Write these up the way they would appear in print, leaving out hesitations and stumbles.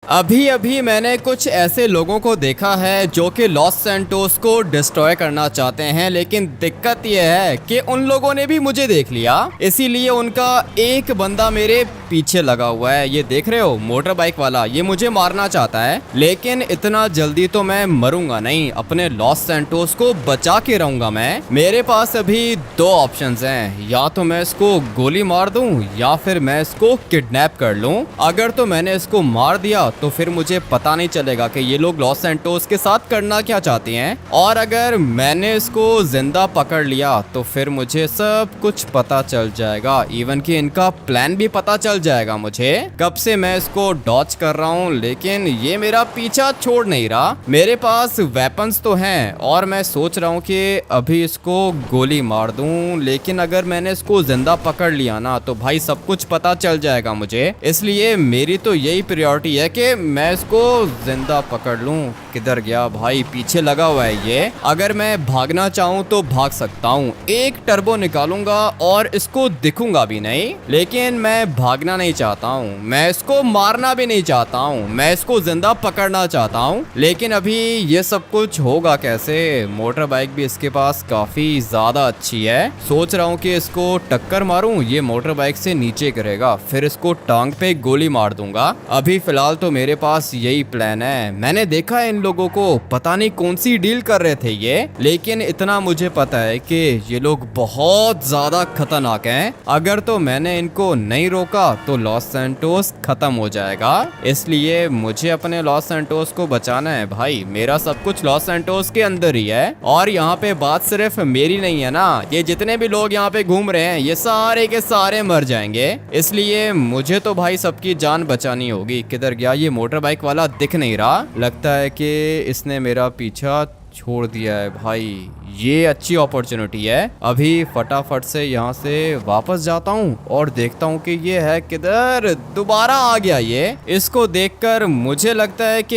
अभी अभी मैंने कुछ ऐसे लोगों को देखा है जो कि लॉस सैंटोस को डिस्ट्रॉय करना चाहते हैं, लेकिन दिक्कत यह है कि उन लोगों ने भी मुझे देख लिया, इसीलिए उनका एक बंदा मेरे पीछे लगा हुआ है। ये देख रहे हो, मोटर बाइक वाला, ये मुझे मारना चाहता है, लेकिन इतना जल्दी तो मैं मरूंगा नहीं। अपने लॉस सैंटोस को बचा के रहूंगा मैं। मेरे पास अभी दो ऑप्शंस हैं, या तो मैं इसको गोली मार दूं या फिर मैं इसको किडनैप कर लूं। अगर तो मैंने इसको मार दिया तो फिर मुझे पता नहीं चलेगा कि ये लोग लॉस सैंटोस के साथ करना क्या चाहते हैं, और अगर मैंने इसको जिंदा पकड़ लिया तो फिर मुझे सब कुछ पता चल जाएगा, इवन कि इनका प्लान भी पता चल जाएगा मुझे। कब से मैं इसको डॉच कर रहा हूँ, लेकिन ये मेरा पीछा छोड़ नहीं रहा। मेरे पास वेपन्स तो हैं और मैं सोच रहा हूँ कि अभी इसको गोली मार दूं, लेकिन अगर मैंने इसको जिंदा पकड़ लिया ना तो भाई सब कुछ पता चल जाएगा मुझे। इसलिए मेरी तो यही प्रायोरिटी है कि मैं इसको जिंदा पकड़ लूं। किधर गया भाई, पीछे लगा हुआ है ये। अगर मैं भागना चाहूँ तो भाग सकता हूँ, एक टर्बो निकालूंगा और इसको दिखूंगा भी नहीं, लेकिन मैं भागना नहीं चाहता हूँ, मैं इसको मारना भी नहीं चाहता हूँ, मैं इसको जिंदा पकड़ना चाहता हूँ। लेकिन अभी ये सब कुछ होगा कैसे? मोटर बाइक भी इसके पास काफी ज्यादा अच्छी है। सोच रहा हूँ कि इसको टक्कर मारूं, ये मोटर बाइक से नीचे गिरेगा, फिर इसको टांग पे गोली मार दूंगा। अभी फिलहाल तो मेरे पास यही प्लान है। मैंने देखा है इन लोगों को, पता नहीं कौन सी डील कर रहे थे ये, लेकिन इतना मुझे पता है कि ये लोग बहुत ज्यादा खतरनाक हैं। अगर तो मैंने इनको नहीं रोका तो लॉस सैंटोस खत्म हो जाएगा, इसलिए मुझे अपने लॉस सैंटोस को बचाना है भाई। मेरा सब कुछ लॉस सैंटोस के अंदर ही है, और यहाँ पे बात सिर्फ मेरी नहीं है ना, ये जितने भी लोग यहाँ पे घूम रहे हैं ये सारे के सारे मर जाएंगे, इसलिए मुझे तो भाई सबकी जान बचानी होगी। किधर गया ये मोटर बाइक वाला? दिख नहीं रहा, लगता है कि इसने मेरा पीछा छोड़ दिया है भाई। ये अच्छी अपॉर्चुनिटी है, अभी फटाफट से यहाँ से वापस जाता हूँ और देखता हूँ कि ये है किधर। दोबारा आ गया ये। इसको देखकर मुझे लगता है कि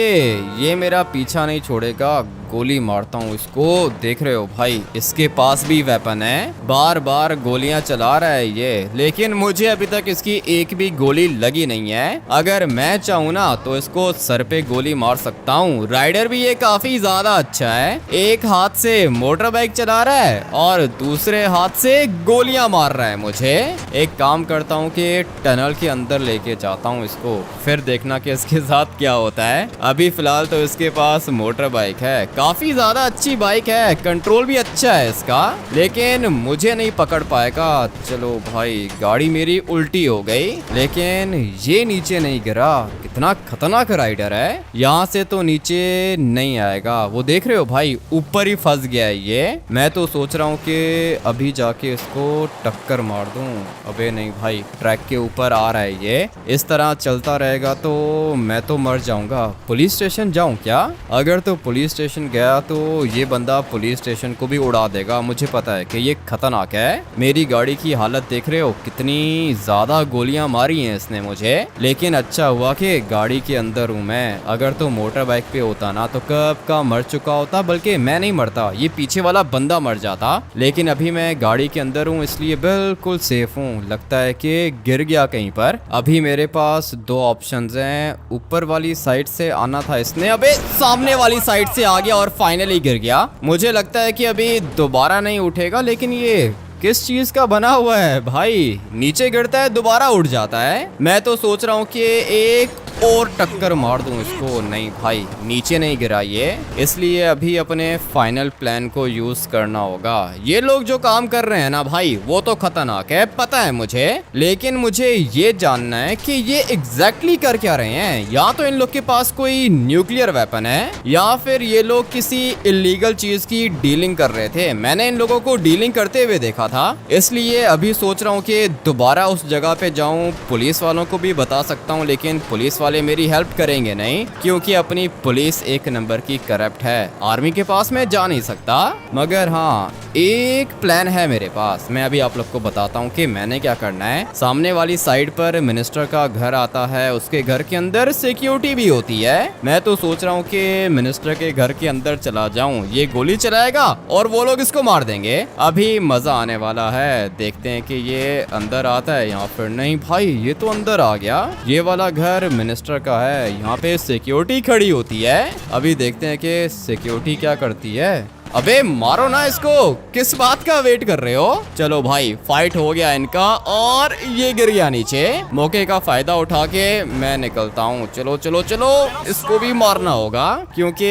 ये मेरा पीछा नहीं छोड़ेगा। गोली मारता हूँ इसको। देख रहे हो भाई, इसके पास भी वेपन है, बार बार गोलियां चला रहा है ये, लेकिन मुझे अभी तक इसकी एक भी गोली लगी नहीं है। अगर मैं चाहूँ ना तो इसको सर पे गोली मार सकता हूँ। राइडर भी ये काफी ज्यादा अच्छा है, एक हाथ से मोटर बाइक चला रहा है और दूसरे हाथ से गोलियां मार रहा है मुझे। एक काम करता हूँ कि टनल के अंदर लेके जाता हूँ इसको, फिर देखना कि इसके साथ क्या होता है। अभी फिलहाल तो इसके पास मोटर बाइक है, काफी ज्यादा अच्छी बाइक है, कंट्रोल भी अच्छा है इसका, लेकिन मुझे नहीं पकड़ पाएगा। चलो भाई, गाड़ी मेरी उल्टी हो गई, लेकिन ये नीचे नहीं गिरा। कितना खतरनाक राइडर है, यहाँ से तो नीचे नहीं आएगा। वो देख रहे हो भाई, ऊपर ही फंस गया है ये। मैं तो सोच रहा हूँ कि अभी जाके इसको टक्कर मार दूं। अबे नहीं भाई, ट्रैक के ऊपर आ रहा है ये। इस तरह चलता रहेगा तो मैं तो मर जाऊंगा। पुलिस स्टेशन जाऊं क्या? अगर तो पुलिस स्टेशन गया तो ये बंदा पुलिस स्टेशन को भी उड़ा देगा। मुझे पता है कि ये खतरनाक है। मेरी गाड़ी की हालत देख रहे हो, कितनी ज्यादा गोलियां मारी हैं इसने मुझे, लेकिन अच्छा हुआ कि गाड़ी के अंदर हूँ मैं। अगर तो मोटर बाइक पे होता ना तो कब का मर चुका होता, बल्कि मैं नहीं मरता, ये पीछे वाला बंदा मर जाता। लेकिन अभी मैं गाड़ी के अंदर हूँ, इसलिए बिल्कुल सेफ हूँ। लगता है कि गिर गया कहीं पर। अभी मेरे पास दो ऑप्शंस हैं, ऊपर वाली साइड से आना था इसने, अबे सामने वाली साइड से आ गया और फाइनली गिर गया। मुझे लगता है कि अभी दोबारा नहीं उठेगा, लेकिन ये किस चीज का बना हुआ है भाई? नीचे गिरता है दोबारा उठ जाता है। मैं तो सोच रहा हूँ कि एक और टक्कर मार दूं इसको। नहीं भाई, नीचे नहीं गिरा ये, इसलिए अभी अपने फाइनल प्लान को यूज करना होगा। ये लोग जो काम कर रहे हैं ना भाई, वो तो खतरनाक है, पता है मुझे, लेकिन मुझे ये जानना है कि ये एग्जैक्टली कर क्या रहे हैं। या तो इन लोग के पास कोई न्यूक्लियर वेपन है, या फिर ये लोग किसी इलीगल चीज की डीलिंग कर रहे थे। मैंने इन लोगों को डीलिंग करते हुए देखा था, इसलिए अभी सोच रहा हूँ कि दोबारा उस जगह पे जाऊँ। पुलिस वालों को भी बता सकता हूँ, लेकिन पुलिस वाले मेरी हेल्प करेंगे नहीं, क्योंकि अपनी पुलिस एक नंबर की करप्ट है। आर्मी के पास मैं जा नहीं सकता, मगर हाँ, एक प्लान है मेरे पास। मैं अभी आप लोग को बताता हूँ कि मैंने क्या करना है। सामने वाली साइड पर मिनिस्टर का घर आता है, उसके घर के अंदर सिक्योरिटी भी होती है। मैं तो सोच रहा हूँ कि मिनिस्टर के घर के अंदर चला जाऊँ, ये गोली चलाएगा और वो लोग इसको मार देंगे। अभी मजा आने वाला है। देखते हैं कि ये अंदर आता है या फिर नहीं। भाई ये तो अंदर आ गया। ये वाला घर मिनिस्टर मैनचेस्टर का है, यहाँ पे सिक्योरिटी खड़ी होती है। अभी देखते हैं कि सिक्योरिटी क्या करती है। अबे मारो ना इसको, किस बात का वेट कर रहे हो? चलो भाई फाइट हो गया इनका और ये गिर गया नीचे। मौके का फायदा उठा के मैं निकलता हूँ। चलो चलो चलो, इसको भी मारना होगा क्योंकि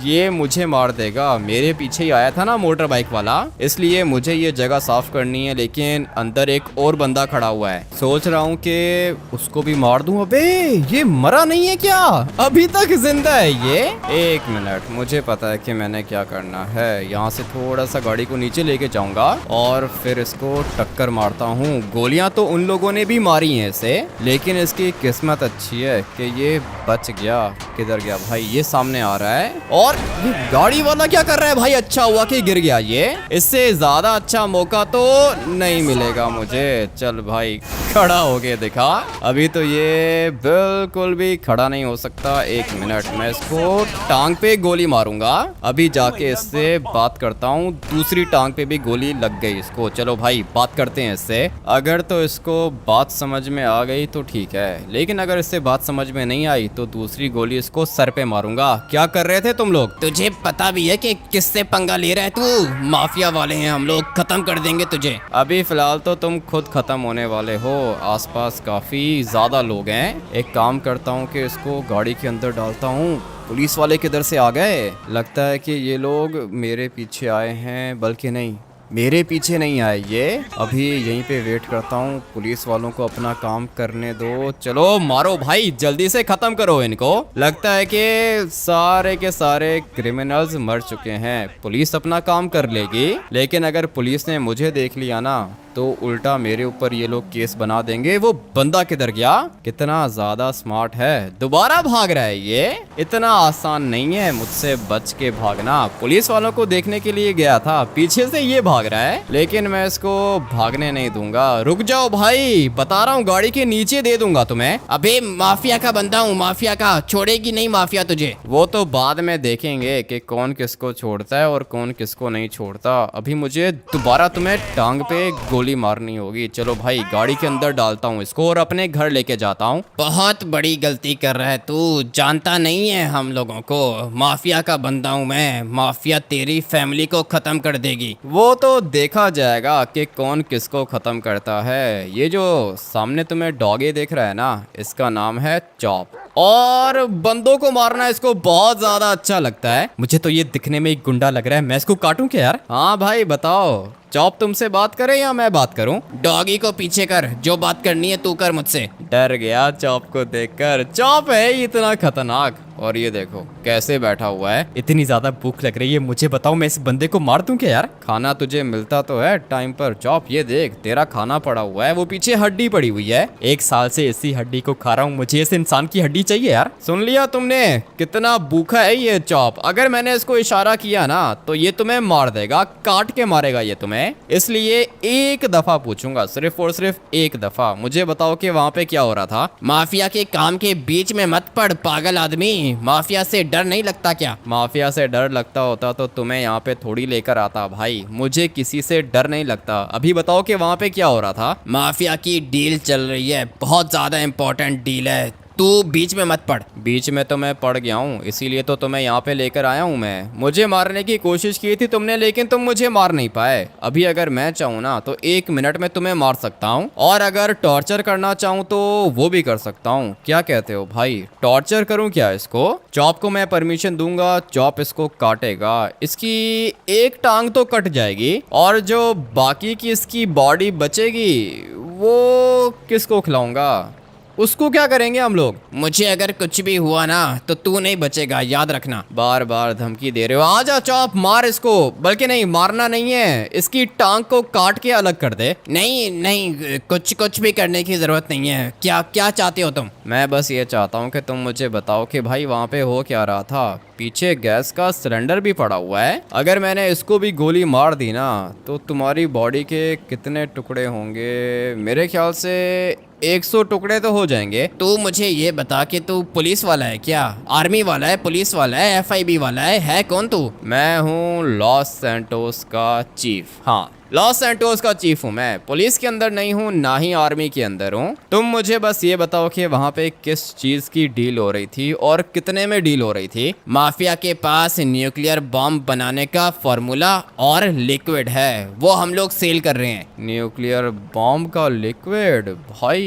ये मुझे मार देगा। मेरे पीछे ही आया था ना मोटर बाइक वाला, इसलिए मुझे ये जगह साफ करनी है। लेकिन अंदर एक और बंदा खड़ा हुआ है, सोच रहा हूँ कि उसको भी मार दूं। अबे ये मरा नहीं है क्या? अभी तक जिंदा है ये। एक मिनट, मुझे पता है कि मैंने क्या करना है। यहाँ से थोड़ा सा गाड़ी को नीचे लेके जाऊंगा और फिर इसको टक्कर मारता हूँ। गोलियां तो उन लोगों ने भी मारी हैं इसे, लेकिन इसकी किस्मत अच्छी है कि ये बच गया। किधर गया भाई? ये सामने आ रहा है। और ये गाड़ी वाला क्या कर रहा है भाई? अच्छा हुआ कि गिर गया ये। इससे ज्यादा अच्छा मौका तो नहीं मिलेगा मुझे। चल भाई खड़ा हो के दिखा। अभी तो ये बिल्कुल भी खड़ा नहीं हो सकता। एक मिनट, मैं इसको टांग पे गोली मारूंगा। अभी जाके इससे बात करता हूँ। दूसरी टांग पे भी गोली लग गई इसको। चलो भाई बात करते हैं इससे। अगर तो इसको बात समझ में आ गई तो ठीक है, लेकिन अगर इससे बात समझ में नहीं आई तो दूसरी गोली इसको सर पे मारूंगा। क्या कर रहे थे तुम लोग? तुझे पता भी है कि किससे पंगा ले रहा है तू? माफिया वाले हैं हम लोग, खत्म कर देंगे तुझे। अभी फिलहाल तो तुम खुद खत्म होने वाले हो। आसपास काफी ज्यादा लोग हैं। एक काम करता हूँ कि इसको गाड़ी के अंदर डालता हूँ। पुलिस वाले किधर से आ गए? लगता है कि ये लोग मेरे पीछे आए हैं, बल्कि नहीं, मेरे पीछे नहीं आए ये। अभी यहीं पे वेट करता हूँ। पुलिस वालों को अपना काम करने दो। चलो मारो भाई, जल्दी से खत्म करो इनको। लगता है कि सारे के सारे क्रिमिनल्स मर चुके हैं। पुलिस अपना काम कर लेगी, लेकिन अगर पुलिस ने मुझे देख लिया ना तो उल्टा मेरे ऊपर ये लोग केस बना देंगे। वो बंदा किधर गया? कितना ज्यादा स्मार्ट है, दोबारा भाग रहा है ये। इतना आसान नहीं है मुझसे बच के भागना। पुलिस वालों को देखने के लिए गया था, पीछे से ये भाग रहा है, लेकिन मैं इसको भागने नहीं दूंगा। रुक जाओ भाई, बता रहा हूँ, गाड़ी के नीचे दे दूंगा तुम्हें। अबे माफिया का बंदा हूँ, माफिया का, छोड़ेगी नहीं माफिया तुझे। वो तो बाद में देखेंगे कि कौन किसको छोड़ता है और कौन किसको नहीं छोड़ता। अभी मुझे दोबारा तुम्हें टांग पे गोली मारनी होगी। चलो भाई गाड़ी के अंदर डालता हूँ इसको और अपने घर लेके जाता हूँ। बहुत बड़ी गलती कर रहा है तू, जानता नहीं है हम लोगों को। माफिया का बंदा हूँ मैं, माफिया तेरी फैमिली को खत्म कर देगी। वो तो देखा जाएगा कि कौन किसको खत्म करता है। ये जो सामने तुम्हें डॉगी देख रहा है ना, इसका नाम है चॉप, और बंदों को मारना इसको बहुत ज्यादा अच्छा लगता है। मुझे तो ये दिखने में एक गुंडा लग रहा है, मैं इसको काटूं क्या यार? हाँ भाई बताओ, चॉप तुमसे बात करे या मैं बात करूं? डॉगी को पीछे कर, जो बात करनी है तू कर मुझसे। डर गया चॉप को देखकर। चॉप है इतना खतरनाक, और ये देखो कैसे बैठा हुआ है। इतनी ज्यादा भूख लग रही है, मुझे बताओ मैं इस बंदे को मार दूं क्या यार? खाना तुझे मिलता तो है टाइम पर चॉप, ये देख तेरा खाना पड़ा हुआ है, वो पीछे हड्डी पड़ी हुई है। 1 साल से इसी हड्डी को खा रहा हूँ, मुझे इस इंसान की हड्डी चाहिए यार। सुन लिया तुमने कितना भूखा है ये चॉप? अगर मैंने इसको इशारा किया ना तो ये तुम्हें मार देगा, काट के मारेगा ये तुम्हें। इसलिए एक दफा पूछूंगा, सिर्फ और सिर्फ एक दफा। मुझे बताओ कि वहाँ पे क्या हो रहा था? माफिया के काम के बीच में मत पड़ पागल आदमी। माफिया से डर नहीं लगता क्या? माफिया से डर लगता होता तो तुम्हें यहाँ पे थोड़ी लेकर आता भाई। मुझे किसी से डर नहीं लगता। अभी बताओ कि वहाँ पे क्या हो रहा था? माफिया की डील चल रही है, बहुत ज्यादा इम्पोर्टेंट डील है, तू बीच में मत पड़। बीच में तो मैं पड़ गया हूँ, इसीलिए तो तुम्हें यहाँ पे लेकर आया हूँ मैं। मुझे मारने की कोशिश की थी तुमने, लेकिन तुम मुझे मार नहीं पाए। अभी अगर मैं चाहूँ ना तो 1 मिनट में तुम्हें मार सकता हूँ, और अगर टॉर्चर करना चाहूँ तो वो भी कर सकता हूँ। क्या कहते हो भाई, टॉर्चर करूँ क्या इसको? चॉप को मैं परमिशन दूंगा, चॉप इसको काटेगा, इसकी एक टांग तो कट जाएगी, और जो बाकी की इसकी बॉडी बचेगी वो किसको खिलाऊंगा? उसको क्या करेंगे हम लोग? मुझे अगर कुछ भी हुआ ना तो तू नहीं बचेगा, याद रखना। बार बार धमकी दे रहे हो। आजा चॉप, मार इसको। बल्कि नहीं, मारना नहीं है, इसकी टांग को काट के अलग कर दे। नहीं नहीं, कुछ भी करने की जरूरत नहीं है। क्या क्या चाहते हो तुम? मैं बस ये चाहता हूँ कि तुम मुझे बताओ कि भाई वहाँ पे हो क्या रहा था। पीछे गैस का सिलेंडर भी पड़ा हुआ है, अगर मैंने इसको भी गोली मार दी ना तो तुम्हारी बॉडी के कितने टुकड़े होंगे? मेरे ख्याल से 100 टुकड़े तो हो जाएंगे। तू मुझे ये बता कि तू पुलिस वाला है क्या? आर्मी वाला है, पुलिस वाला है, FIB वाला है कौन तू? मैं हूँ लॉस सैंटोस का चीफ। हाँ, लॉस सैंटोस का चीफ हूँ मैं, पुलिस के अंदर नहीं हूँ, ना ही आर्मी के अंदर हूँ। तुम मुझे बस ये बताओ कि वहाँ पे किस चीज की डील हो रही थी और कितने में डील हो रही थी। माफिया के पास न्यूक्लियर बॉम्ब बनाने का फॉर्मूला और लिक्विड है, वो हम लोग सेल कर रहे हैं। न्यूक्लियर बॉम्ब का लिक्विड? भाई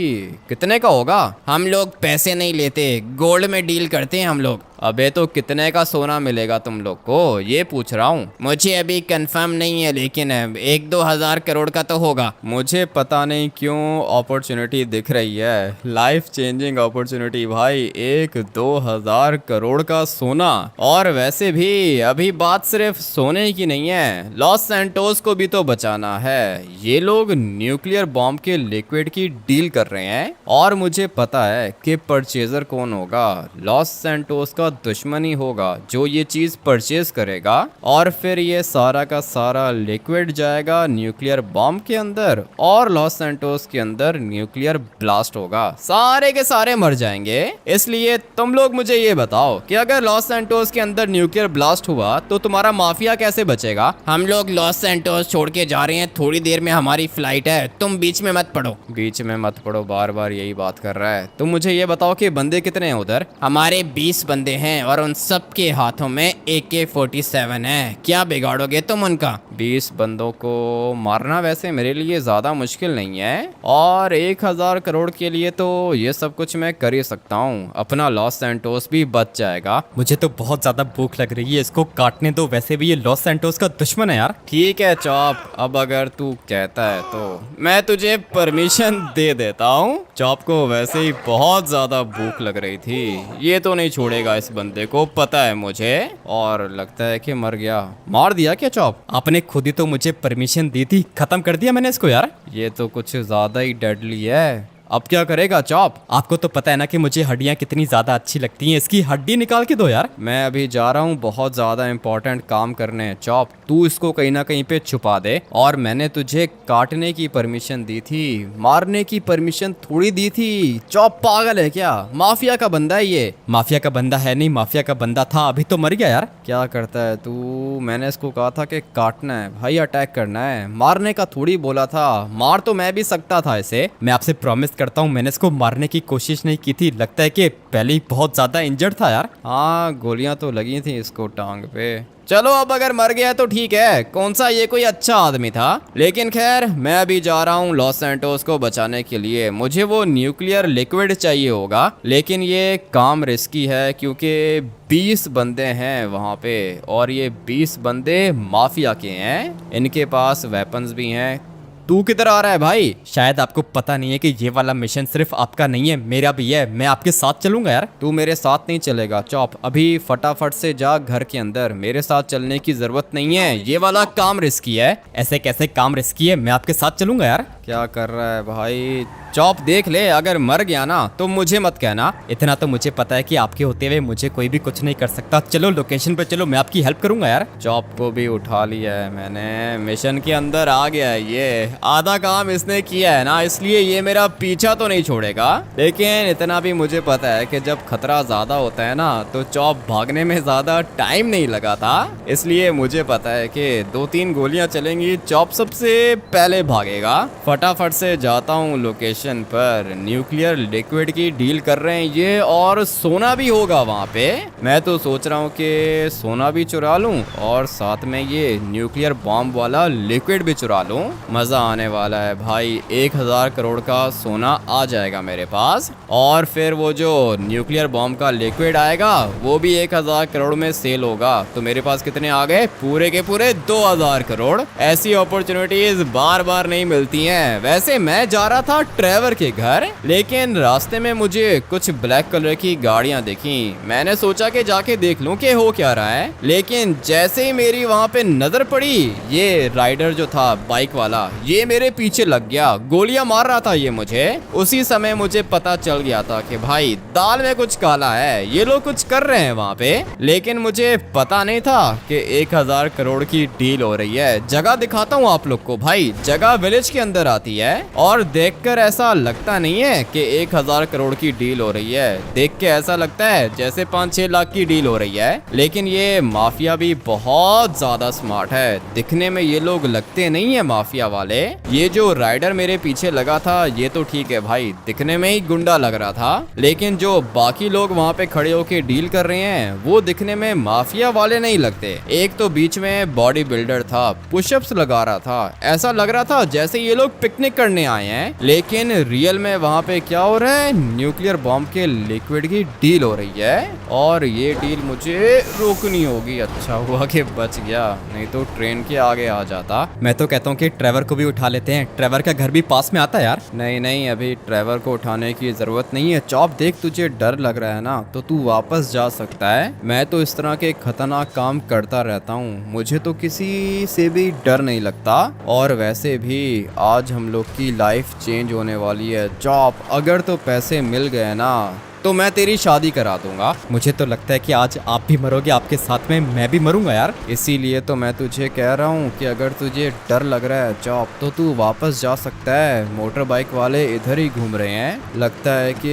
कितने का होगा? हम लोग पैसे नहीं लेते, गोल्ड में डील करते हैं हम लोग। अबे तो कितने का सोना मिलेगा तुम लोग को, ये पूछ रहा हूँ। मुझे अभी कंफर्म नहीं है, लेकिन 1-2 हज़ार करोड़ का तो होगा। मुझे पता नहीं क्यों अपॉर्चुनिटी दिख रही है, लाइफ चेंजिंग अपॉर्चुनिटी भाई। 1-2 हज़ार करोड़ का सोना। और वैसे भी अभी बात सिर्फ सोने की नहीं है, लॉस सैंटोस को भी तो बचाना है। ये लोग न्यूक्लियर बॉम्ब के लिक्विड की डील कर रहे हैं और मुझे पता है कि परचेजर कौन होगा। लॉस सैंटोस का दुश्मन ही होगा जो ये चीज परचेज करेगा और फिर ये सारा का सारा लिक्विड जाएगा न्यूक्लियर बॉम्ब के अंदर और लॉस सैंटोस के अंदर न्यूक्लियर ब्लास्ट होगा, सारे के सारे मर जाएंगे। इसलिए तुम लोग मुझे ये बताओ कि अगर लॉस सैंटोस के अंदर न्यूक्लियर ब्लास्ट हुआ तो तुम्हारा माफिया कैसे बचेगा? हम लोग लॉस सैंटोस छोड़ के जा रहे हैं, थोड़ी देर में हमारी फ्लाइट है, तुम बीच में मत पड़ो। बीच में मत पड़ो, बार बार यही बात कर रहा है। तुम मुझे ये बताओ कि बंदे कितने हैं उधर? हमारे 20 बंदे हैं और उन सब के हाथों में AK-47 है। क्या बिगाड़ोगे तुम उनका? 20 बंदों को मारना वैसे मेरे लिए ज्यादा मुश्किल नहीं है और 1000 करोड़ के लिए तो ये सब कुछ मैं कर ही सकता हूँ। अपना लॉस सैंटोस भी बच जाएगा। मुझे तो बहुत ज्यादा भूख लग रही है, इसको काटने दो, वैसे भी ये लॉस सैंटोस का दुश्मन है यार। ठीक है चॉप, अब अगर तू कहता है तो मैं तुझे परमिशन दे देता हूँ। चॉप को वैसे ही बहुत ज्यादा भूख लग रही थी, ये तो नहीं छोड़ेगा इस बंदे को, पता है मुझे। और लगता है कि मर गया। मार दिया क्या चॉप? आपने खुद ही तो मुझे परमिशन दी थी, खत्म कर दिया मैंने इसको यार। ये तो कुछ ज्यादा ही डेडली है। अब क्या करेगा चॉप? आपको तो पता है ना कि मुझे हड्डियां कितनी ज्यादा अच्छी लगती हैं, इसकी हड्डी निकाल के दो यार। मैं अभी जा रहा हूँ बहुत ज्यादा इंपॉर्टेंट काम करने। चॉप तू इसको कहीं ना कहीं पे छुपा दे। और मैंने तुझे काटने की परमिशन दी थी, मारने की परमिशन थोड़ी दी थी। चॉप पागल है क्या? माफिया का बंदा है ये। माफिया का बंदा है नहीं, माफिया का बंदा था, अभी तो मर गया यार। क्या करता है तू? मैंने इसको कहा था कि काटना है भाई, अटैक करना है, मारने का थोड़ी बोला था। मार तो मैं भी सकता था इसे। मैं आपसे प्रॉमिस करता हूँ मैंने इसको मारने की कोशिश नहीं की थी, लगता है कि पहले ही बहुत ज्यादा इंजर्ड था यार। हाँ गोलियां तो लगी थी इसको टांग पे। चलो अब अगर मर गया तो ठीक है, कौन सा ये कोई अच्छा आदमी था। लेकिन खैर मैं अभी जा रहा हूँ लॉस सैंटोस को बचाने के लिए। मुझे वो न्यूक्लियर लिक्विड चाहिए होगा, लेकिन ये काम रिस्की है क्योंकि 20 बंदे हैं वहाँ पे और ये 20 बंदे माफिया के हैं, इनके पास वेपन्स भी हैं। तू किधर आ रहा है भाई? शायद आपको पता नहीं है कि ये वाला मिशन सिर्फ आपका नहीं है, मेरा भी है। मैं आपके साथ चलूंगा यार। तू मेरे साथ नहीं चलेगा चॉप, अभी फटाफट से जा घर के अंदर, मेरे साथ चलने की जरूरत नहीं है, ये वाला काम रिस्की है। ऐसे कैसे काम रिस्की है? मैं आपके साथ चलूंगा यार। क्या कर रहा है भाई? चॉप देख ले, अगर मर गया ना तो मुझे मत कहना। इतना तो मुझे पता है कि आपके होते हुए मुझे कोई भी कुछ नहीं कर सकता। चलो लोकेशन पे चलो, मैं आपकी हेल्प करूंगा यार। चॉप को भी उठा लिया है मैंने, मिशन के अंदर आ गया है ये। आधा काम इसने किया है ना, इसलिए ये मेरा पीछा तो नहीं छोड़ेगा। लेकिन इतना भी मुझे पता है कि जब खतरा ज्यादा होता है ना तो चॉप भागने में ज्यादा टाइम नहीं लगा था। इसलिए मुझे पता है कि 2-3 गोलियां चलेंगी, चॉप सबसे पहले भागेगा। फटाफट से जाता हूँ लोकेशन पर। न्यूक्लियर लिक्विड की डील कर रहे हैं ये और सोना भी होगा वहाँ पे। मैं तो सोच रहा हूँ कि सोना भी चुरा लूँ और साथ में ये न्यूक्लियर बॉम्ब वाला लिक्विड भी चुरा लूँ। मजा आने वाला है भाई। 1000 करोड़ का सोना आ जाएगा मेरे पास और फिर वो जो न्यूक्लियर बॉम्ब का लिक्विड आएगा वो भी 1000 करोड़ में सेल होगा। तो मेरे पास कितने आ गए? पूरे के पूरे 2000 करोड़। ऐसी अपॉर्चुनिटीज बार बार नहीं मिलती हैं। वैसे मैं जा रहा था ट्रेवर के घर, लेकिन रास्ते में मुझे कुछ ब्लैक कलर की गाड़ियां दिखी। मैंने सोचा कि जाके देख लूं कि हो क्या रहा है, लेकिन जैसे ही मेरी वहां पे नजर पड़ी, ये राइडर जो था बाइक वाला, ये मेरे पीछे लग गया, गोलियां मार रहा था ये मुझे। उसी समय मुझे पता चल गया था कि भाई दाल में कुछ काला है, ये लोग कुछ कर रहे हैं वहाँ पे। लेकिन मुझे पता नहीं था कि 1000 करोड़ की डील हो रही है। जगह दिखाता हूँ आप लोग को भाई, जगह विलेज के अंदर आती है और देखकर ऐसा ऐसा लगता नहीं है कि 1000 करोड़ की डील हो रही है। देख के ऐसा लगता है जैसे 5-6 लाख की डील हो रही है। लेकिन ये माफिया भी बहुत ज्यादा स्मार्ट है। दिखने में ये लोग लगते नहीं है माफिया वाले। ये जो राइडर मेरे पीछे लगा था ये तो ठीक है भाई, दिखने में ही गुंडा लग रहा था। लेकिन जो बाकी लोग वहाँ पे खड़े होके डील कर रहे हैं वो दिखने में माफिया वाले नहीं लगते। एक तो बीच में बॉडी बिल्डर था, पुशअप्स लगा रहा था, ऐसा लग रहा था जैसे ये लोग पिकनिक करने आए हैं। लेकिन रियल में वहाँ पे क्या हो रहा है, न्यूक्लियर बॉम्ब के लिक्विड की डील हो रही है और ये डील मुझे रोकनी होगी। अच्छा हुआ कि बच गया, नहीं तो ट्रेन के आगे आ जाता। मैं तो कहता हूँ कि ट्रेवर को भी उठा लेते हैं, ट्रेवर का घर भी पास में आता है यार। नहीं नहीं, अभी ट्रेवर को उठाने की जरूरत नहीं है। चॉप देख, तुझे डर लग रहा है ना, तो तू वापस जा सकता है। मैं तो इस तरह के खतरनाक काम करता रहता हूँ, मुझे तो किसी से भी डर नहीं लगता। और वैसे भी आज हम लोग की लाइफ चेंज होने वाली है। चॉप, अगर तो पैसे मिल गए ना तो मैं तेरी शादी करा दूंगा। मुझे तो लगता है कि आज आप भी मरोगे, आपके साथ में मैं भी मरूंगा यार। इसीलिए तो मैं तुझे कह रहा हूँ कि अगर तुझे डर लग रहा है चॉप, तो तू वापस जा सकता है। मोटर बाइक वाले इधर ही घूम रहे हैं, लगता है कि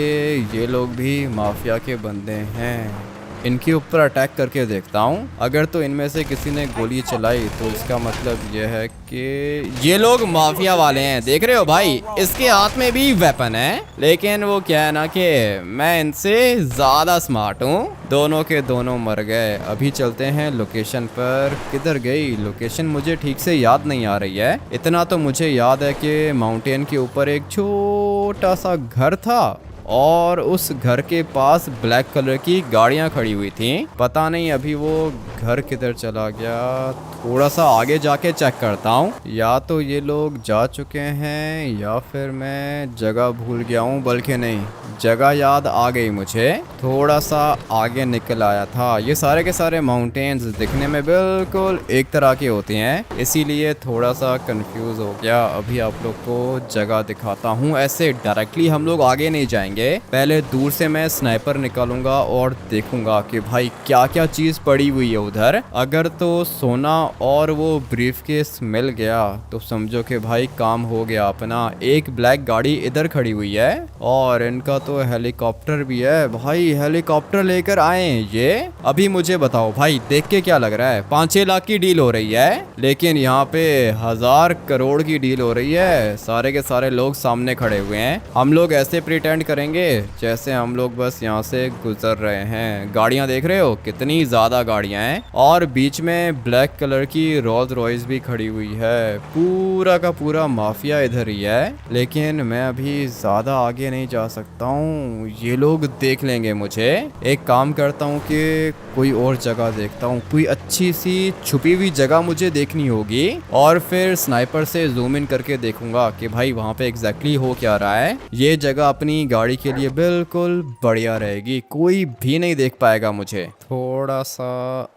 ये लोग भी माफिया के बंदे हैं। इनके ऊपर अटैक करके देखता हूँ। अगर तो इनमें से किसी ने गोली चलाई तो इसका मतलब यह है कि ये लोग माफिया वाले हैं। देख रहे हो भाई, इसके हाथ में भी वेपन है। लेकिन वो क्या है ना कि मैं इनसे ज्यादा स्मार्ट हूँ। दोनों के दोनों मर गए। अभी चलते हैं लोकेशन पर। किधर गई लोकेशन मुझे ठीक से याद नहीं आ रही है। इतना तो मुझे याद है कि माउंटेन के ऊपर एक छोटा सा घर था और उस घर के पास ब्लैक कलर की गाड़ियां खड़ी हुई थी। पता नहीं अभी वो घर किधर चला गया। थोड़ा सा आगे जाके चेक करता हूँ, या तो ये लोग जा चुके हैं या फिर मैं जगह भूल गया हूँ। बल्कि नहीं, जगह याद आ गई मुझे। थोड़ा सा आगे निकल आया था। ये सारे के सारे माउंटेन्स दिखने में बिल्कुल एक तरह के होते हैं, इसीलिए थोड़ा सा कंफ्यूज हो गया। अभी आप लोग को जगह दिखाता हूँ। ऐसे डायरेक्टली हम लोग आगे नहीं जाएंगे, पहले दूर से मैं स्नाइपर निकालूंगा और देखूंगा कि भाई क्या क्या चीज पड़ी हुई है उधर। अगर तो सोना और वो ब्रीफकेस मिल गया तो समझो कि भाई काम हो गया अपना। एक ब्लैक गाड़ी इधर खड़ी हुई है और इनका तो हेलीकॉप्टर भी है। भाई हेलीकॉप्टर लेकर आए हैं ये। अभी मुझे बताओ भाई, देख के क्या लग रहा है? 5-6 लाख की डील हो रही है, लेकिन यहाँ पे 1000 करोड़ की डील हो रही है। सारे के सारे लोग सामने खड़े हुए हैं। हम लोग ऐसे प्रिटेंड करेंगे जैसे हम लोग बस यहाँ से गुजर रहे हैं। गाड़ियाँ देख रहे हो कितनी ज्यादा गाड़ियाँ हैं और बीच में ब्लैक कलर की रोल्स रॉयस भी खड़ी हुई है। पूरा का पूरा माफिया इधर ही है, लेकिन मैं अभी ज्यादा आगे नहीं जा सकता हूँ, ये लोग देख लेंगे मुझे। एक काम करता हूँ कि कोई और जगह देखता हूँ, कोई अच्छी सी छुपी हुई जगह मुझे देखनी होगी और फिर स्नाइपर से जूम इन करके देखूंगा कि भाई वहाँ पे एग्जैक्टली हो क्या रहा है। ये जगह अपनी गाड़ी के लिए बिल्कुल बढ़िया रहेगी, कोई भी नहीं देख पाएगा मुझे। थोड़ा सा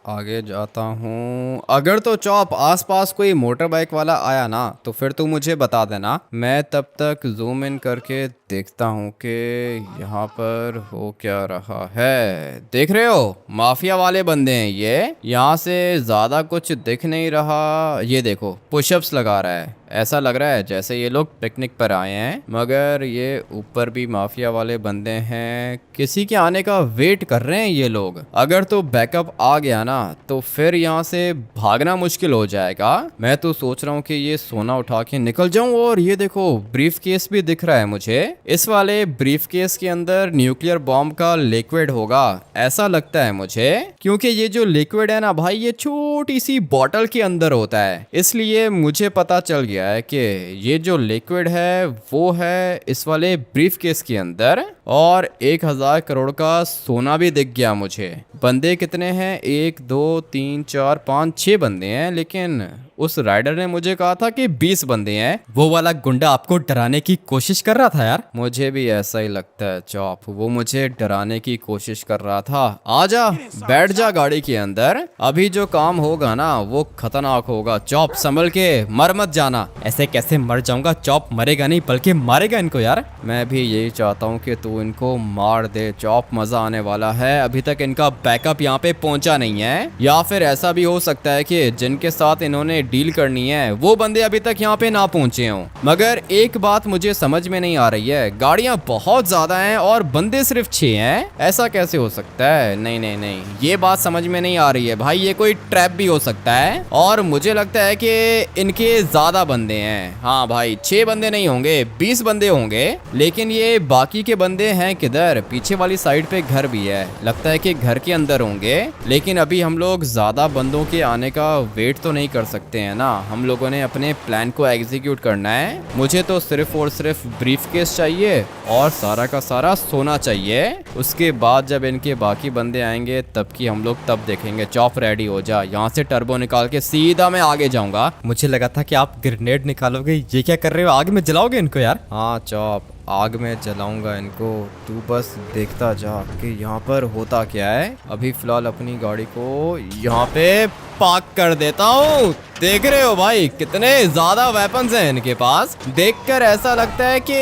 आगे जाता हूँ। अगर तो चॉप आसपास कोई मोटर बाइक वाला आया ना तो फिर तू मुझे बता देना। मैं तब तक जूम इन करके देखता हूँ कि यहाँ पर हो क्या रहा है। देख रहे हो माफिया वाले बंदे हैं ये। यहाँ से ज्यादा कुछ दिख नहीं रहा। ये देखो पुशअप्स लगा रहा है, ऐसा लग रहा है जैसे ये लोग पिकनिक पर आए हैं। मगर ये ऊपर भी माफिया वाले बंदे हैं, किसी के आने का वेट कर रहे हैं ये लोग। अगर तो बैकअप आ गया ना तो फिर यहाँ से भागना मुश्किल हो जाएगा। मैं तो सोच रहा हूँ कि ये सोना उठा के निकल जाऊं। और ये देखो ब्रीफ केस भी दिख रहा है मुझे। इस वाले ब्रीफ केस के अंदर न्यूक्लियर बॉम्ब का लिक्विड होगा ऐसा लगता है मुझे, क्योंकि ये जो लिक्विड है ना भाई ये छोटी सी बॉटल के अंदर होता है। इसलिए मुझे पता चल गया है कि ये जो लिक्विड है वो है इस वाले ब्रीफ केस के अंदर। और 1000 करोड़ का सोना भी दिख गया मुझे। बंदे कितने हैं? 1 2 3 4 5 6 बंदे हैं, लेकिन उस राइडर ने मुझे कहा था कि 20 बंदे हैं। वो वाला गुंडा आपको डराने की कोशिश कर रहा था यार। मुझे भी ऐसा ही लगता है चॉप, वो मुझे डराने की कोशिश कर रहा था। आजा बैठ जा गाड़ी के अंदर, अभी जो काम होगा ना वो खतरनाक होगा। चॉप संभल के, मर मत जाना। ऐसे कैसे मर जाऊंगा? चॉप मरेगा नहीं बल्कि मारेगा इनको यार। मैं भी यही चाहता हूँ कि तू इनको मार दे चॉप, मजा आने वाला है। अभी तक इनका बैकअप यहाँ पे पहुंचा नहीं है, या फिर ऐसा भी हो सकता है कि जिनके साथ इन्होंने डील करनी है वो बंदे अभी तक यहाँ पे ना पहुंचे हों। मगर एक बात मुझे समझ में नहीं आ रही है, गाड़ियां बहुत ज्यादा हैं और बंदे सिर्फ 6 हैं, ऐसा कैसे हो सकता है? नहीं नहीं नहीं, ये बात समझ में नहीं आ रही है भाई, ये कोई ट्रैप भी हो सकता है और मुझे लगता है कि इनके ज्यादा बंदे हैं। हाँ भाई 6 बंदे नहीं होंगे, 20 बंदे होंगे। लेकिन ये बाकी के बंदे हैं किधर? पीछे वाली साइड पे घर भी है, लगता है कि घर के अंदर होंगे। लेकिन अभी हम लोग ज्यादा बंदों के आने का वेट तो नहीं कर सकते हैं ना, हम लोगों ने अपने प्लान को एग्जीक्यूट करना है। मुझे तो सिर्फ और सिर्फ ब्रीफकेस चाहिए और सारा का सारा सोना चाहिए। उसके बाद जब इनके बाकी बंदे आएंगे तब की हम लोग तब देखेंगे। चॉप रेडी हो जा, यहाँ से टर्बो निकाल के सीधा मैं आगे जाऊंगा। मुझे लगा था कि आप ग्रेनेड निकालोगे, ये क्या कर रहे हो? आग में जलाओगे इनको यार? हाँ चॉप, आग में जलाऊंगा इनको, तू बस देखता जा कि यहाँ पर होता क्या है। अभी फिलहाल अपनी गाड़ी को यहाँ पे पार्क कर देता हूँ। देख रहे हो भाई कितने ज्यादा वेपन्स हैं इनके पास, देखकर ऐसा लगता है कि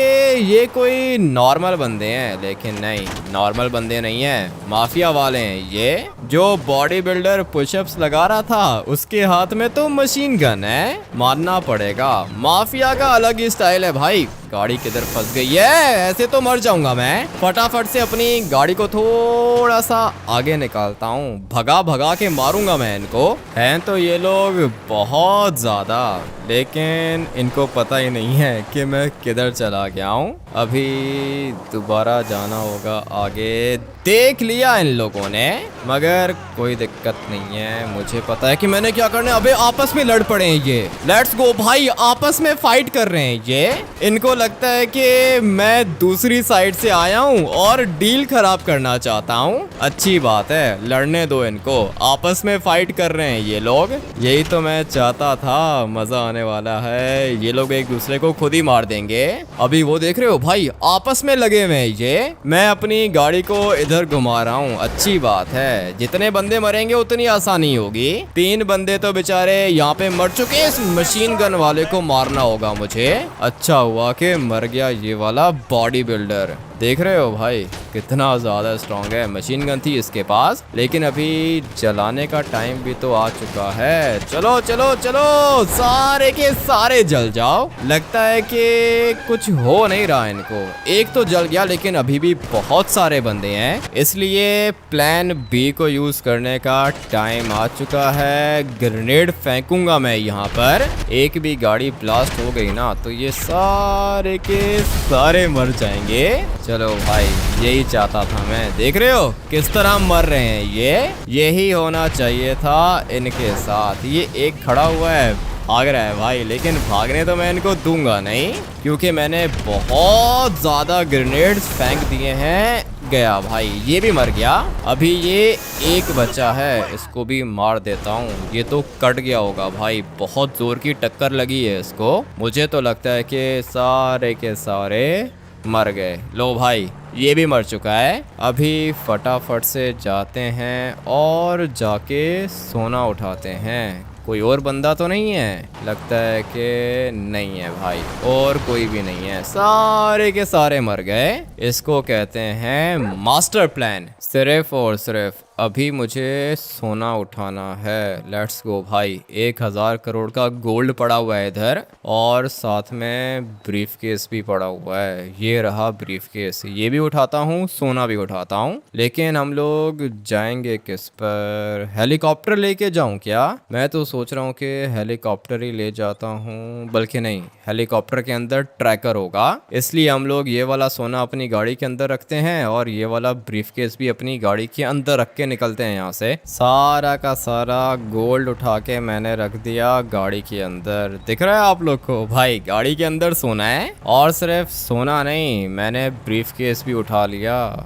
ये कोई नॉर्मल बंदे हैं, लेकिन नहीं, नॉर्मल बंदे नहीं हैं, माफिया वाले हैं ये। जो बॉडी बिल्डर पुशअप्स लगा रहा था उसके हाथ में तो मशीन गन है, मानना पड़ेगा, माफिया का अलग ही स्टाइल है भाई। गाड़ी किधर फंस गई है? ऐसे तो मर जाऊंगा मैं। फटाफट से अपनी गाड़ी को थोड़ा सा आगे निकालता हूँ, भगा भगा के मारूंगा मैं इनको। हैं तो ये लोग बहुत ज्यादा, लेकिन इनको पता ही नहीं है कि मैं किधर चला गया हूँ। अभी दोबारा जाना होगा आगे। देख लिया इन लोगों ने, मगर कोई दिक्कत नहीं है, मुझे पता है कि मैंने क्या करना है। अबे आपस में लड़ पड़े हैं ये, लेट्स गो भाई, आपस में फाइट कर रहे हैं ये। इनको लगता है कि मैं दूसरी साइड से आया हूँ और डील खराब करना चाहता हूँ। अच्छी बात है, लड़ने दो इनको, आपस में फाइट कर रहे हैं ये लोग। यही तो मैं चाहता था, मजा आने वाला है। ये लोग एक दूसरे को खुद ही मार देंगे। अभी वो देख रहे हो भाई, आपस में लगे हुए हैं ये। मैं अपनी गाड़ी को इधर घुमा रहा हूँ, अच्छी बात है। जितने बंदे मरेंगे उतनी आसानी होगी। 3 बंदे तो बेचारे यहाँ पे मर चुके हैं, इस मशीन गन वाले को मारना होगा मुझे। अच्छा हुआ कि मर गया ये वाला बॉडी बिल्डर। देख रहे हो भाई कितना ज्यादा स्ट्रॉन्ग है, मशीन गन थी इसके पास। लेकिन अभी जलाने का टाइम भी तो आ चुका है। चलो चलो चलो, सारे के सारे जल जाओ। लगता है कि कुछ हो नहीं रहा इनको। एक तो जल गया, लेकिन अभी भी बहुत सारे बंदे हैं, इसलिए प्लान बी को यूज करने का टाइम आ चुका है। ग्रेनेड फेंकूंगा मैं यहाँ पर। एक भी गाड़ी ब्लास्ट हो गई ना तो ये सारे के सारे मर जाएंगे। चलो भाई, यही चाहता था मैं। देख रहे हो किस तरह मर रहे हैं ये, यही होना चाहिए था इनके साथ। ये एक खड़ा हुआ है, भाग रहा है भाई, लेकिन भागने तो मैं इनको दूंगा नहीं, क्योंकि मैंने बहुत ज्यादा ग्रेनेड्स फेंक दिए हैं। गया भाई, ये भी मर गया। अभी ये एक बचा है, इसको भी मार देता हूँ। ये तो कट गया होगा भाई, बहुत जोर की टक्कर लगी है इसको। मुझे तो लगता है कि सारे के सारे मर गए। लो भाई, ये भी मर चुका है। अभी फटाफट से जाते हैं और जाके सोना उठाते हैं। कोई और बंदा तो नहीं है? लगता है कि नहीं है भाई, और कोई भी नहीं है, सारे के सारे मर गए। इसको कहते हैं मास्टर प्लान। सिर्फ और सिर्फ अभी मुझे सोना उठाना है। लेट्स गो भाई, 1000 करोड़ का गोल्ड पड़ा हुआ है इधर, और साथ में ब्रीफ केस भी पड़ा हुआ है। ये रहा ब्रीफ केस, ये भी उठाता हूँ, सोना भी उठाता हूँ। लेकिन हम लोग जाएंगे किस पर? हेलीकॉप्टर लेके जाऊँ क्या? मैं तो सोच रहा हूँ कि हेलीकॉप्टर ही ले जाता हूँ, बल्कि नहीं, हेलीकॉप्टर के अंदर ट्रैकर होगा, इसलिए हम लोग ये वाला सोना अपनी गाड़ी के अंदर रखते हैं और ये वाला ब्रीफ केस भी अपनी गाड़ी के अंदर रख के निकलते हैं यहाँ से। सारा का सारा गोल्ड उठा के मैंने रख दिया गाड़ी के अंदर। दिख रहा है आप लोग को भाई, गाड़ी के अंदर सोना है, और सिर्फ सोना नहीं, मैंने ब्रीफ केस भी उठा लिया।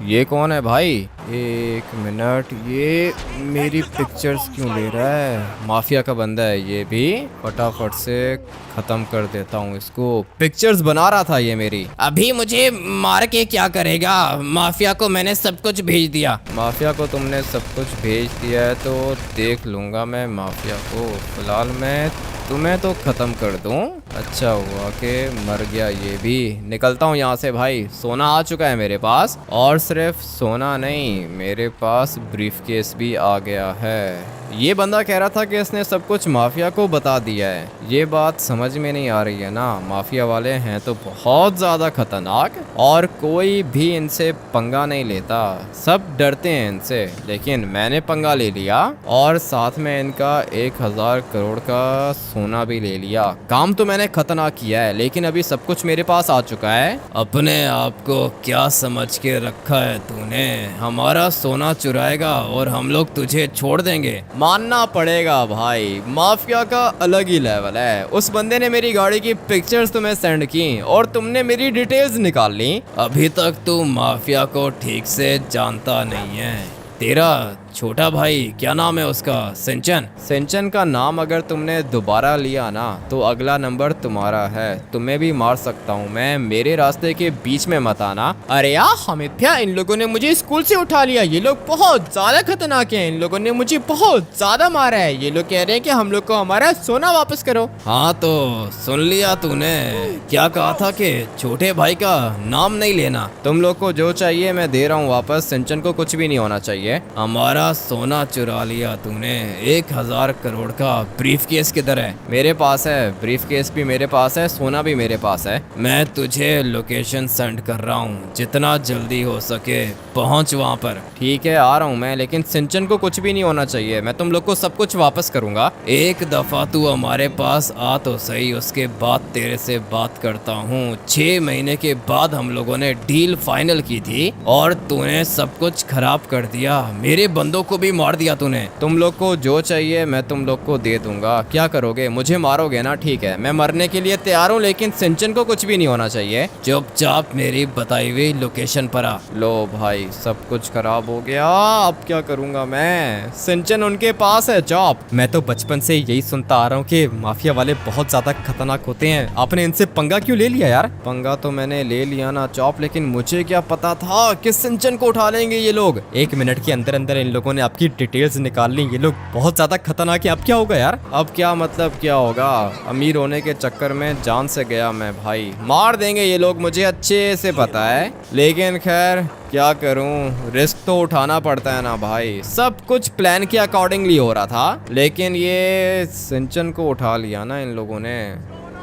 ये कौन है भाई? एक मिनट, ये मेरी पिक्चर्स क्यों ले रहा है? माफिया का बंदा है ये भी। फटाफट से खत्म कर देता हूँ इसको, पिक्चर्स बना रहा था ये मेरी। अभी मुझे मार के क्या करेगा? माफिया को मैंने सब कुछ भेज दिया। माफिया को तुमने सब कुछ भेज दिया है तो देख लूँगा मैं माफिया को। फिलहाल मैं तुम्हें तो ख़त्म कर दूँ। अच्छा हुआ कि मर गया ये भी। निकलता हूँ यहाँ से भाई, सोना आ चुका है मेरे पास, और सिर्फ सोना नहीं, मेरे पास ब्रीफ केस भी आ गया है। ये बंदा कह रहा था कि इसने सब कुछ माफिया को बता दिया है। ये बात समझ में नहीं आ रही है ना। माफिया वाले हैं तो बहुत ज़्यादा खतरनाक और कोई भी इनसे पंगा नहीं लेता, सब डरते हैं इनसे। लेकिन मैंने पंगा ले लिया और साथ में इनका 1000 करोड़ का सोना भी ले लिया। काम तो मैंने खतरनाक किया है, लेकिन अभी सब कुछ मेरे पास आ चुका है। अपने आप को क्या समझ के रखा है तूने? हमारा सोना चुराएगा और हम लोग तुझे छोड़ देंगे? मानना पड़ेगा भाई, माफिया का अलग ही लेवल है। उस बंदे ने मेरी गाड़ी की पिक्चर्स तुम्हें सेंड की और तुमने मेरी डिटेल्स निकाल ली। अभी तक तू माफिया को ठीक से जानता नहीं है। तेरा छोटा भाई क्या नाम है उसका? सिंचन। सिंचन का नाम अगर तुमने दोबारा लिया ना तो अगला नंबर तुम्हारा है। तुम्हें भी मार सकता हूँ मैं, मेरे रास्ते के बीच में मत आना। अरे यार हमिद्या, इन लोगों ने मुझे स्कूल से उठा लिया। ये लोग बहुत ज्यादा खतरनाक हैं। इन लोगों ने मुझे बहुत ज्यादा मारा है। ये लोग कह रहे हैं कि हम लोग को हमारा सोना वापस करो। हाँ तो सुन लिया तूने, क्या कहा था कि छोटे भाई का नाम नहीं लेना। तुम लोग को जो चाहिए मैं दे रहा हूँ वापस। सिंचन को कुछ भी नहीं होना चाहिए। हमारा सोना चुरा लिया तूने। 1000 करोड़ का ब्रीफ केस किधर है? मेरे पास है, ब्रीफ केस भी मेरे पास है, सोना भी मेरे पास है। मैं तुझे लोकेशन सेंड कर रहा हूँ, जितना जल्दी हो सके पहुँच वहाँ पर। ठीक है आ रहा हूँ मैं, लेकिन सिंचन को कुछ भी नहीं होना चाहिए। मैं तुम लोग को सब कुछ वापस करूँगा। एक दफा तू हमारे पास आ तो सही, उसके बाद तेरे से बात करता हूँ। 6 महीने के बाद हम लोगों ने डील फाइनल की थी और तूने सब कुछ खराब कर दिया। मेरे बंदों को भी मार दिया तूने। तुम लोग को जो चाहिए मैं तुम लोग को दे दूंगा। क्या करोगे? मुझे मारोगे ना? ठीक है, मैं मरने के लिए तैयार हूँ, लेकिन सिंचन को कुछ भी नहीं होना चाहिए। चुपचाप मेरी बताई हुई लोकेशन पर आ। लो भाई, सब कुछ खराब हो गया। अब क्या करूंगा मैं? सिंचन उनके पास है चॉप। मैं तो बचपन से यही सुनता आ रहा हूँ कि माफिया वाले बहुत ज्यादा खतरनाक होते हैं। आपने इनसे पंगा क्यों ले लिया यार? पंगा तो मैंने ले लिया ना चॉप, लेकिन मुझे क्या पता था कि सिंचन को उठा लेंगे ये लोग। 1 मिनट के अंदर अंदर इन लोगों ने आपकी डिटेल्स निकाल ली। ये लोग बहुत ज्यादा खतरनाक है। अब क्या होगा यार? अब क्या मतलब क्या होगा? अमीर होने के चक्कर में जान से गया मैं भाई। मार देंगे ये लोग, मुझे अच्छे से पता है। लेकिन खैर क्या करूं, रिस्क तो उठाना पड़ता है ना भाई। सब कुछ प्लान के अकॉर्डिंगली हो रहा था, लेकिन ये सिंचन को उठा लिया ना इन लोगों ने।